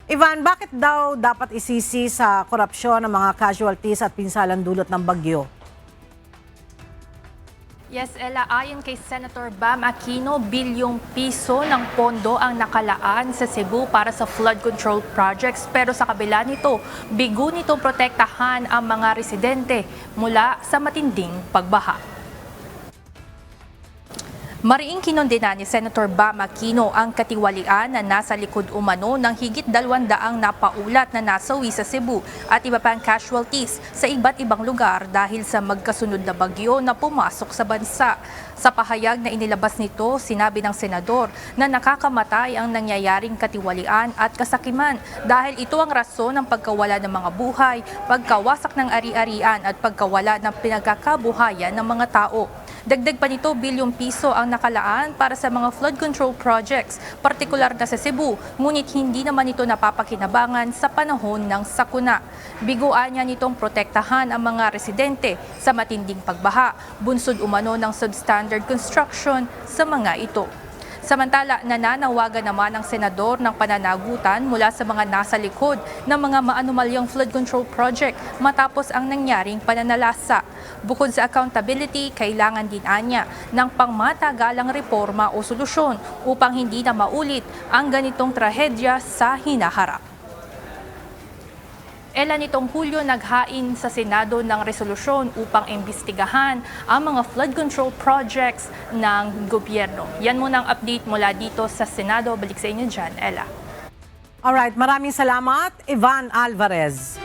Ivan, bakit daw dapat isisi sa korupsyon ng mga casualties at pinsalang dulot ng bagyo? Yes, Ella, ayon kay Senator Bam Aquino, bilyong piso ng pondo ang nakalaan sa Cebu para sa flood control projects. Pero sa kabila nito, bigo nitong protektahan ang mga residente mula sa matinding pagbaha. Mariing kinondena ni Senator Bam Aquino ang katiwalian na nasa likod umano ng higit 200 napaulat na nasawi sa Cebu at iba pang casualties sa iba't ibang lugar dahil sa magkasunod na bagyo na pumasok sa bansa. Sa pahayag na inilabas nito, sinabi ng senador na nakakamatay ang nangyayaring katiwalian at kasakiman dahil ito ang rason ng pagkawala ng mga buhay, pagkawasak ng ari-arian at pagkawala ng pinagkakabuhayan ng mga tao. Dagdag pa nito, bilyong piso ang nakalaan para sa mga flood control projects, partikular na sa Cebu, ngunit hindi naman ito napapakinabangan sa panahon ng sakuna. Biguan niya nitong protektahan ang mga residente sa matinding pagbaha, bunsod umano ng substandard construction sa mga ito. Samantala, nananawagan naman ang senador ng pananagutan mula sa mga nasa likod ng mga maanumalyang flood control project matapos ang nangyaring pananalasa. Bukod sa accountability, kailangan din anya ng pangmatagalang reforma o solusyon upang hindi na maulit ang ganitong trahedya sa hinaharap. Nitong Hulyo, naghain sa Senado ng resolusyon upang imbestigahan ang mga flood control projects ng gobyerno. Yan muna ang update mula dito sa Senado. Balik sa inyo dyan, Ella. Alright, maraming salamat, Ivan Alvarez.